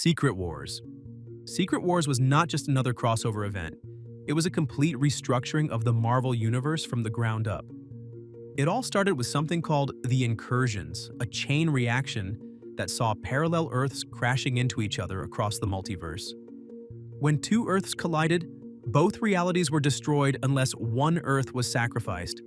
Secret Wars. Secret Wars was not just another crossover event. It was a complete restructuring of the Marvel Universe from the ground up. It all started with something called the Incursions, a chain reaction that saw parallel Earths crashing into each other across the multiverse. When two Earths collided, both realities were destroyed unless one Earth was sacrificed.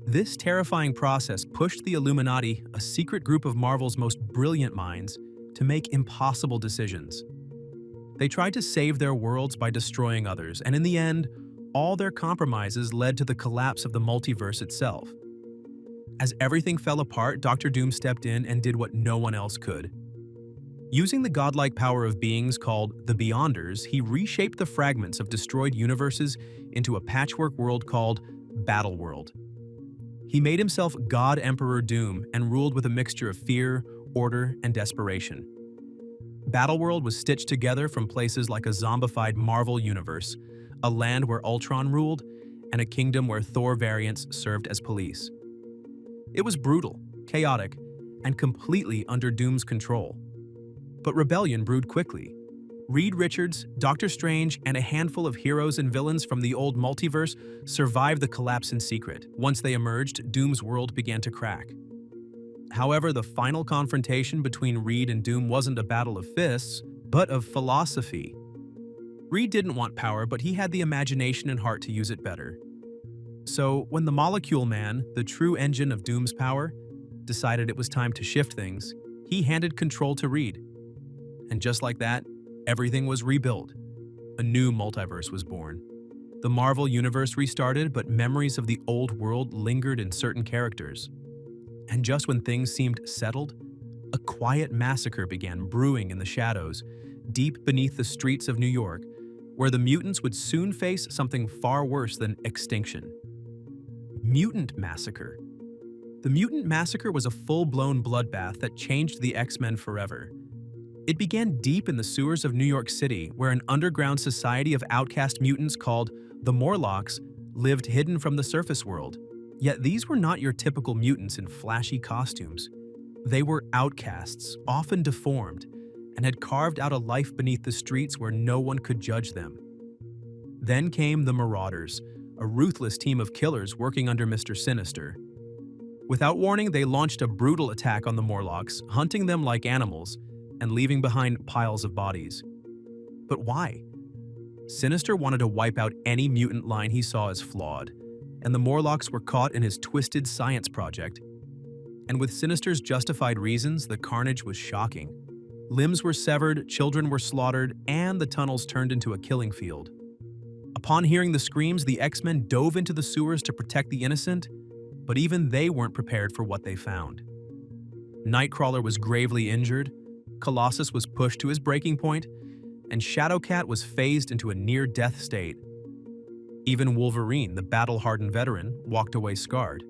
This terrifying process pushed the Illuminati, a secret group of Marvel's most brilliant minds, to make impossible decisions. They tried to save their worlds by destroying others, and in the end, all their compromises led to the collapse of the multiverse itself. As everything fell apart, Dr. Doom stepped in and did what no one else could. Using the godlike power of beings called the Beyonders, he reshaped the fragments of destroyed universes into a patchwork world called Battleworld. He made himself God Emperor Doom and ruled with a mixture of fear, order, and desperation. Battleworld was stitched together from places like a zombified Marvel universe, a land where Ultron ruled, and a kingdom where Thor variants served as police. It was brutal, chaotic, and completely under Doom's control. But rebellion brewed quickly. Reed Richards, Doctor Strange, and a handful of heroes and villains from the old multiverse survived the collapse in secret. Once they emerged, Doom's world began to crack. However, the final confrontation between Reed and Doom wasn't a battle of fists, but of philosophy. Reed didn't want power, but he had the imagination and heart to use it better. So, when the Molecule Man, the true engine of Doom's power, decided it was time to shift things, he handed control to Reed. And just like that, everything was rebuilt. A new multiverse was born. The Marvel Universe restarted, but memories of the old world lingered in certain characters. And just when things seemed settled, a quiet massacre began brewing in the shadows, deep beneath the streets of New York, where the mutants would soon face something far worse than extinction. Mutant Massacre. The Mutant Massacre was a full-blown bloodbath that changed the X-Men forever. It began deep in the sewers of New York City, where an underground society of outcast mutants called the Morlocks lived hidden from the surface world. Yet these were not your typical mutants in flashy costumes. They were outcasts, often deformed, and had carved out a life beneath the streets where no one could judge them. Then came the Marauders, a ruthless team of killers working under Mr. Sinister. Without warning, they launched a brutal attack on the Morlocks, hunting them like animals and leaving behind piles of bodies. But why? Sinister wanted to wipe out any mutant line he saw as flawed, and the Morlocks were caught in his twisted science project. And with Sinister's justified reasons, the carnage was shocking. Limbs were severed, children were slaughtered, and the tunnels turned into a killing field. Upon hearing the screams, the X-Men dove into the sewers to protect the innocent, but even they weren't prepared for what they found. Nightcrawler was gravely injured, Colossus was pushed to his breaking point, and Shadowcat was phased into a near-death state. Even Wolverine, the battle-hardened veteran, walked away scarred.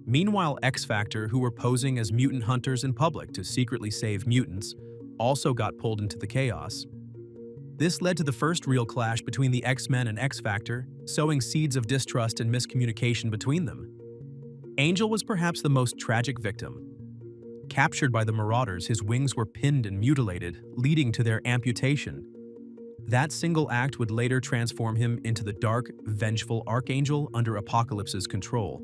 Meanwhile, X-Factor, who were posing as mutant hunters in public to secretly save mutants, also got pulled into the chaos. This led to the first real clash between the X-Men and X-Factor, sowing seeds of distrust and miscommunication between them. Angel was perhaps the most tragic victim. Captured by the Marauders, his wings were pinned and mutilated, leading to their amputation. That single act would later transform him into the dark, vengeful Archangel under Apocalypse's control.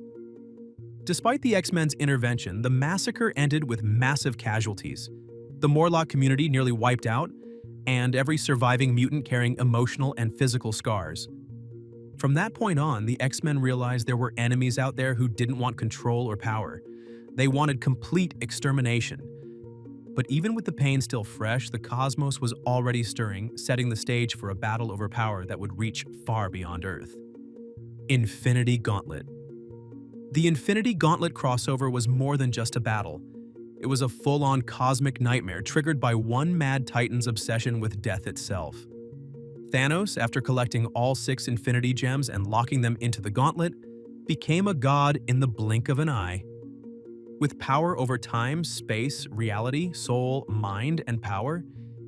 Despite the X-Men's intervention, the massacre ended with massive casualties. The Morlock community nearly wiped out, and every surviving mutant carrying emotional and physical scars. From that point on, the X-Men realized there were enemies out there who didn't want control or power. They wanted complete extermination. But even with the pain still fresh, the cosmos was already stirring, setting the stage for a battle over power that would reach far beyond Earth. Infinity Gauntlet. The Infinity Gauntlet crossover was more than just a battle. It was a full-on cosmic nightmare triggered by one mad titan's obsession with death itself. Thanos, after collecting all 6 Infinity Gems and locking them into the Gauntlet, became a god in the blink of an eye. With power over time, space, reality, soul, mind, and power,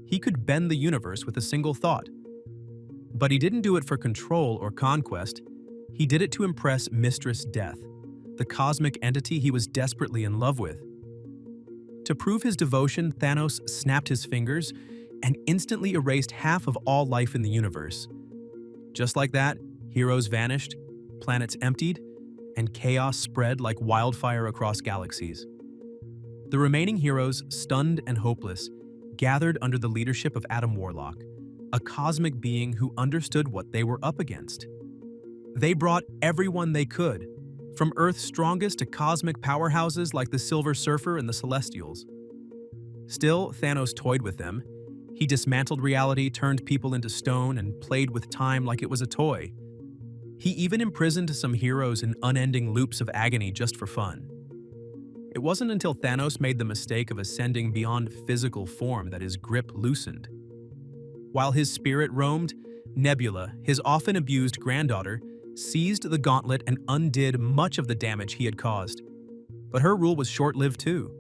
he could bend the universe with a single thought. But he didn't do it for control or conquest. He did it to impress Mistress Death, the cosmic entity he was desperately in love with. To prove his devotion, Thanos snapped his fingers and instantly erased half of all life in the universe. Just like that, heroes vanished, planets emptied, and chaos spread like wildfire across galaxies. The remaining heroes, stunned and hopeless, gathered under the leadership of Adam Warlock, a cosmic being who understood what they were up against. They brought everyone they could, from Earth's strongest to cosmic powerhouses like the Silver Surfer and the Celestials. Still, Thanos toyed with them. He dismantled reality, turned people into stone, and played with time like it was a toy. He even imprisoned some heroes in unending loops of agony just for fun. It wasn't until Thanos made the mistake of ascending beyond physical form that his grip loosened. While his spirit roamed, Nebula, his often abused granddaughter, seized the Gauntlet and undid much of the damage he had caused. But her rule was short-lived too.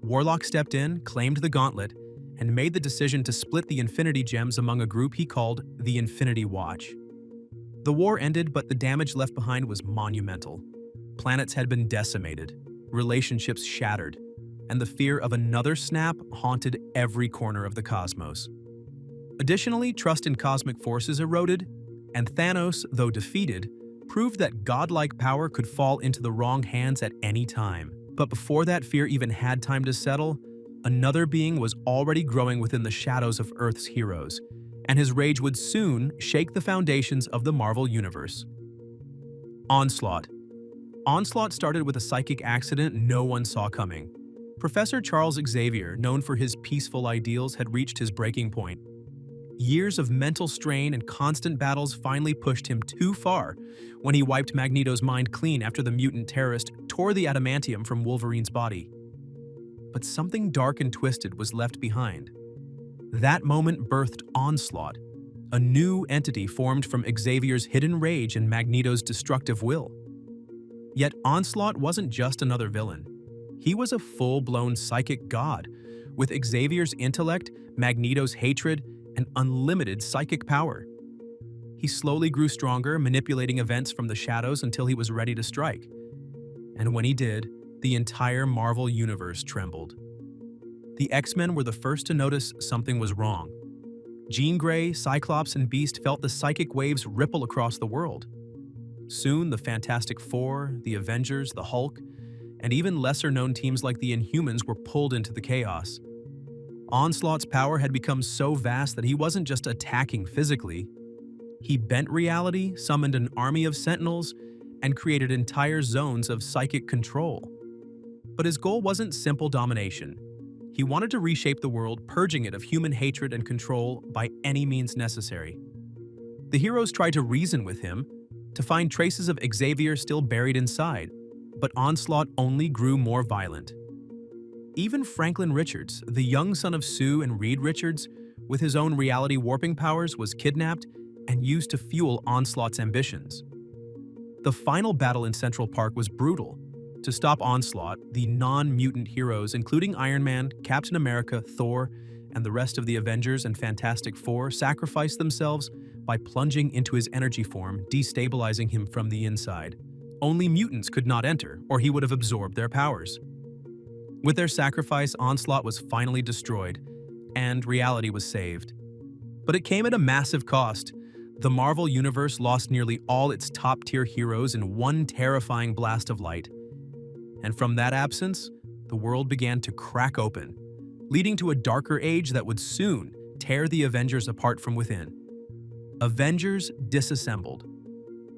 Warlock stepped in, claimed the Gauntlet, and made the decision to split the Infinity Gems among a group he called the Infinity Watch. The war ended, but the damage left behind was monumental. Planets had been decimated, relationships shattered, and the fear of another snap haunted every corner of the cosmos. Additionally, trust in cosmic forces eroded, and Thanos, though defeated, proved that godlike power could fall into the wrong hands at any time. But before that fear even had time to settle, another being was already growing within the shadows of Earth's heroes, and his rage would soon shake the foundations of the Marvel Universe. Onslaught. Onslaught started with a psychic accident no one saw coming. Professor Charles Xavier, known for his peaceful ideals, had reached his breaking point. Years of mental strain and constant battles finally pushed him too far when he wiped Magneto's mind clean after the mutant terrorist tore the adamantium from Wolverine's body. But something dark and twisted was left behind. That moment birthed Onslaught, a new entity formed from Xavier's hidden rage and Magneto's destructive will. Yet Onslaught wasn't just another villain. He was a full-blown psychic god, with Xavier's intellect, Magneto's hatred, and unlimited psychic power. He slowly grew stronger, manipulating events from the shadows until he was ready to strike. And when he did, the entire Marvel Universe trembled. The X-Men were the first to notice something was wrong. Jean Grey, Cyclops, and Beast felt the psychic waves ripple across the world. Soon, the Fantastic Four, the Avengers, the Hulk, and even lesser-known teams like the Inhumans were pulled into the chaos. Onslaught's power had become so vast that he wasn't just attacking physically. He bent reality, summoned an army of Sentinels, and created entire zones of psychic control. But his goal wasn't simple domination. He wanted to reshape the world, purging it of human hatred and control by any means necessary. The heroes tried to reason with him, to find traces of Xavier still buried inside, but Onslaught only grew more violent. Even Franklin Richards, the young son of Sue and Reed Richards, with his own reality warping powers, was kidnapped and used to fuel Onslaught's ambitions. The final battle in Central Park was brutal. To stop Onslaught, the non-mutant heroes, including Iron Man, Captain America, Thor, and the rest of the Avengers and Fantastic Four, sacrificed themselves by plunging into his energy form, destabilizing him from the inside. Only mutants could not enter, or he would have absorbed their powers. With their sacrifice, Onslaught was finally destroyed, and reality was saved. But it came at a massive cost. The Marvel Universe lost nearly all its top-tier heroes in one terrifying blast of light. And from that absence, the world began to crack open, leading to a darker age that would soon tear the Avengers apart from within. Avengers disassembled.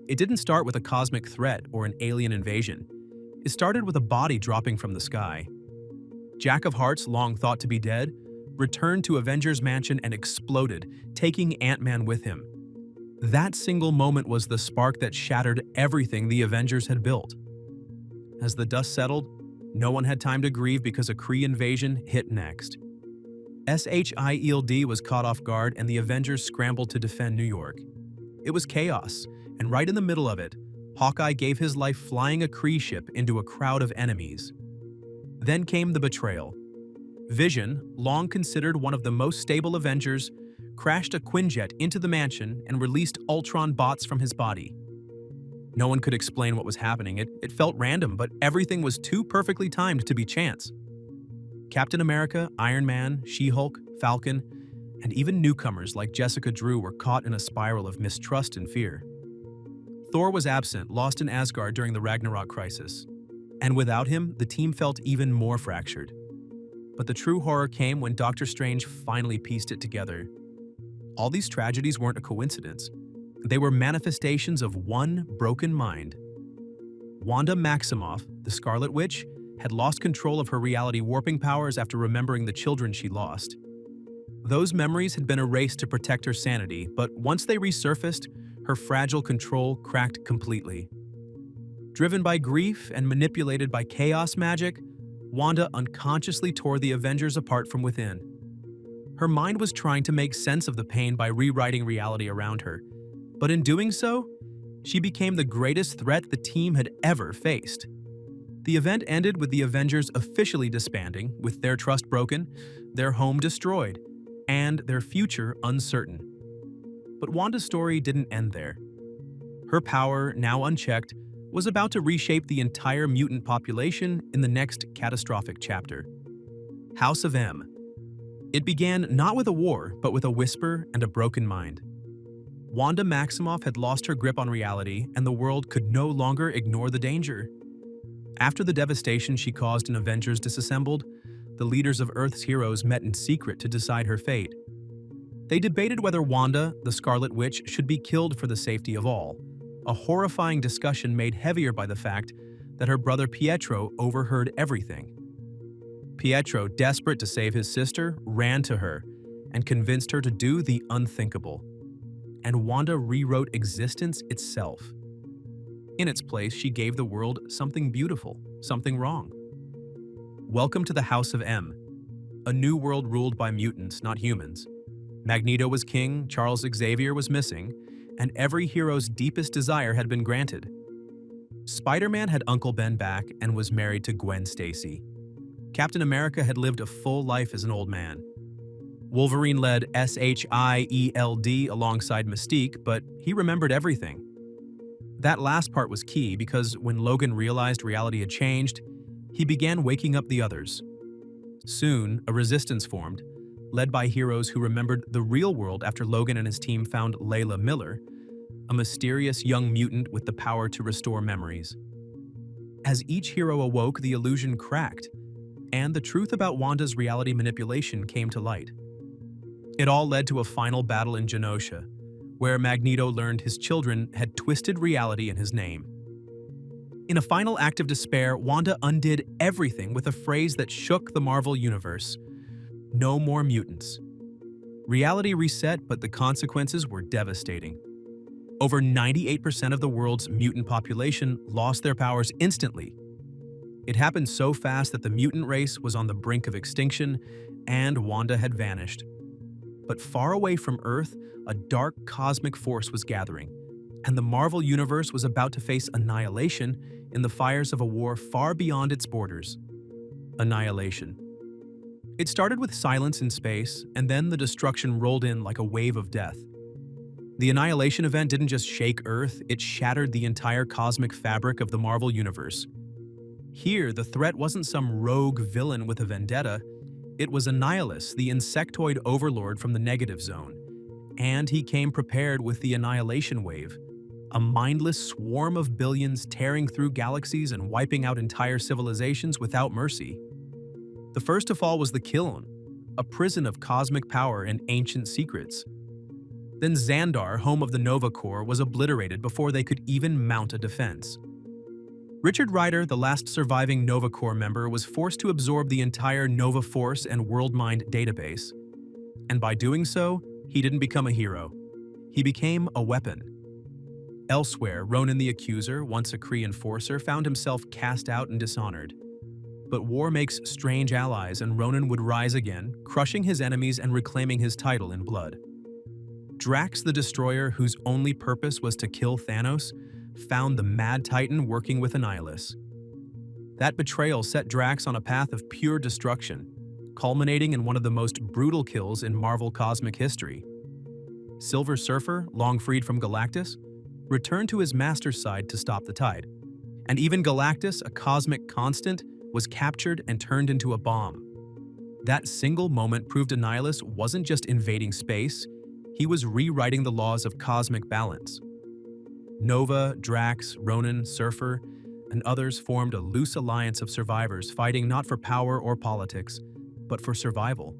It didn't start with a cosmic threat or an alien invasion. It started with a body dropping from the sky. Jack of Hearts, long thought to be dead, returned to Avengers Mansion and exploded, taking Ant-Man with him. That single moment was the spark that shattered everything the Avengers had built. As the dust settled, no one had time to grieve because a Kree invasion hit next. SHIELD was caught off guard and the Avengers scrambled to defend New York. It was chaos, and right in the middle of it, Hawkeye gave his life flying a Kree ship into a crowd of enemies. Then came the betrayal. Vision, long considered one of the most stable Avengers, crashed a Quinjet into the mansion and released Ultron bots from his body. No one could explain what was happening. It felt random, but everything was too perfectly timed to be chance. Captain America, Iron Man, She-Hulk, Falcon, and even newcomers like Jessica Drew were caught in a spiral of mistrust and fear. Thor was absent, lost in Asgard during the Ragnarok crisis. And without him, the team felt even more fractured. But the true horror came when Doctor Strange finally pieced it together. All these tragedies weren't a coincidence. They were manifestations of one broken mind. Wanda Maximoff, the Scarlet Witch, had lost control of her reality warping powers after remembering the children she lost. Those memories had been erased to protect her sanity, but once they resurfaced, her fragile control cracked completely. Driven by grief and manipulated by chaos magic, Wanda unconsciously tore the Avengers apart from within. Her mind was trying to make sense of the pain by rewriting reality around her, but in doing so, she became the greatest threat the team had ever faced. The event ended with the Avengers officially disbanding, with their trust broken, their home destroyed, and their future uncertain. But Wanda's story didn't end there. Her power, now unchecked, was about to reshape the entire mutant population in the next catastrophic chapter. House of M. It began not with a war, but with a whisper and a broken mind. Wanda Maximoff had lost her grip on reality, and the world could no longer ignore the danger. After the devastation she caused in Avengers Disassembled, the leaders of Earth's heroes met in secret to decide her fate. They debated whether Wanda, the Scarlet Witch, should be killed for the safety of all, a horrifying discussion made heavier by the fact that her brother Pietro overheard everything. Pietro, desperate to save his sister, ran to her and convinced her to do the unthinkable. And Wanda rewrote existence itself. In its place, she gave the world something beautiful, something wrong. Welcome to the House of M, a new world ruled by mutants, not humans. Magneto was king, Charles Xavier was missing, and every hero's deepest desire had been granted. Spider-Man had Uncle Ben back and was married to Gwen Stacy. Captain America had lived a full life as an old man. Wolverine led SHIELD alongside Mystique, but he remembered everything. That last part was key because when Logan realized reality had changed, he began waking up the others. Soon, a resistance formed, led by heroes who remembered the real world after Logan and his team found Layla Miller, a mysterious young mutant with the power to restore memories. As each hero awoke, the illusion cracked, and the truth about Wanda's reality manipulation came to light. It all led to a final battle in Genosha, where Magneto learned his children had twisted reality in his name. In a final act of despair, Wanda undid everything with a phrase that shook the Marvel Universe: "No more mutants." Reality reset, but the consequences were devastating. Over 98% of the world's mutant population lost their powers instantly. It happened so fast that the mutant race was on the brink of extinction, and Wanda had vanished. But far away from Earth, a dark cosmic force was gathering, and the Marvel Universe was about to face annihilation in the fires of a war far beyond its borders. Annihilation. It started with silence in space, and then the destruction rolled in like a wave of death. The Annihilation event didn't just shake Earth, it shattered the entire cosmic fabric of the Marvel Universe. Here, the threat wasn't some rogue villain with a vendetta. It was Annihilus, the insectoid overlord from the negative zone. And he came prepared with the Annihilation Wave, a mindless swarm of billions tearing through galaxies and wiping out entire civilizations without mercy. The first to fall was the Kiln, a prison of cosmic power and ancient secrets. Then Xandar, home of the Nova Corps, was obliterated before they could even mount a defense. Richard Rider, the last surviving Nova Corps member, was forced to absorb the entire Nova Force and Worldmind database. And by doing so, he didn't become a hero. He became a weapon. Elsewhere, Ronan the Accuser, once a Kree enforcer, found himself cast out and dishonored. But war makes strange allies, and Ronan would rise again, crushing his enemies and reclaiming his title in blood. Drax the Destroyer, whose only purpose was to kill Thanos, found the Mad Titan working with Annihilus. That betrayal set Drax on a path of pure destruction, culminating in one of the most brutal kills in Marvel cosmic history. Silver Surfer, long freed from Galactus, returned to his master's side to stop the tide. And even Galactus, a cosmic constant, was captured and turned into a bomb. That single moment proved Annihilus wasn't just invading space, he was rewriting the laws of cosmic balance. Nova, Drax, Ronan, Surfer, and others formed a loose alliance of survivors fighting not for power or politics, but for survival.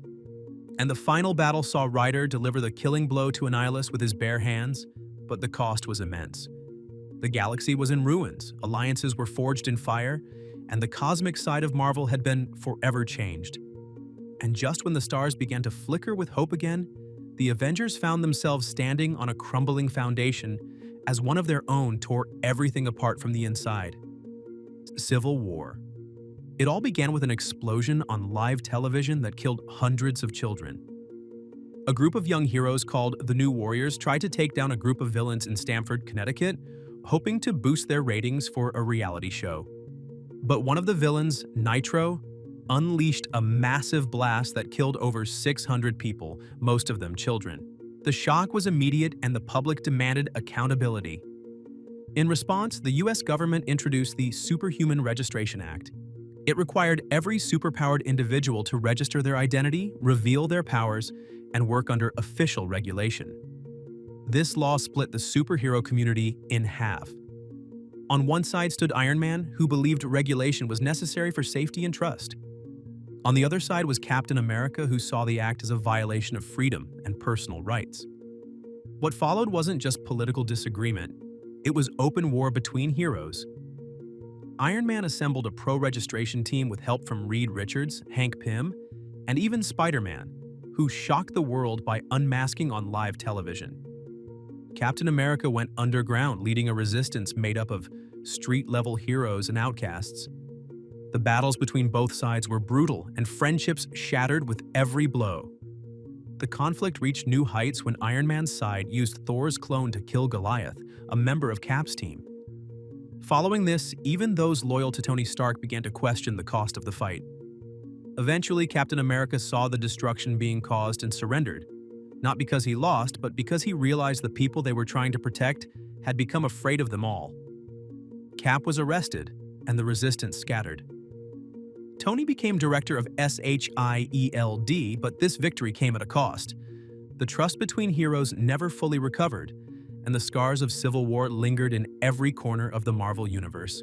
And the final battle saw Ryder deliver the killing blow to Annihilus with his bare hands, but the cost was immense. The galaxy was in ruins, alliances were forged in fire, and the cosmic side of Marvel had been forever changed. And just when the stars began to flicker with hope again, the Avengers found themselves standing on a crumbling foundation as one of their own tore everything apart from the inside. Civil War. It all began with an explosion on live television that killed hundreds of children. A group of young heroes called the New Warriors tried to take down a group of villains in Stamford, Connecticut, hoping to boost their ratings for a reality show. But one of the villains, Nitro, unleashed a massive blast that killed over 600 people, most of them children. The shock was immediate and the public demanded accountability. In response, the US government introduced the Superhuman Registration Act. It required every superpowered individual to register their identity, reveal their powers, and work under official regulation. This law split the superhero community in half. On one side stood Iron Man, who believed regulation was necessary for safety and trust. On the other side was Captain America, who saw the act as a violation of freedom and personal rights. What followed wasn't just political disagreement, it was open war between heroes. Iron Man assembled a pro-registration team with help from Reed Richards, Hank Pym, and even Spider-Man, who shocked the world by unmasking on live television. Captain America went underground, leading a resistance made up of street-level heroes and outcasts. The battles between both sides were brutal, and friendships shattered with every blow. The conflict reached new heights when Iron Man's side used Thor's clone to kill Goliath, a member of Cap's team. Following this, even those loyal to Tony Stark began to question the cost of the fight. Eventually, Captain America saw the destruction being caused and surrendered, not because he lost, but because he realized the people they were trying to protect had become afraid of them all. Cap was arrested, and the resistance scattered. Tony became director of SHIELD, but this victory came at a cost. The trust between heroes never fully recovered, and the scars of Civil War lingered in every corner of the Marvel Universe.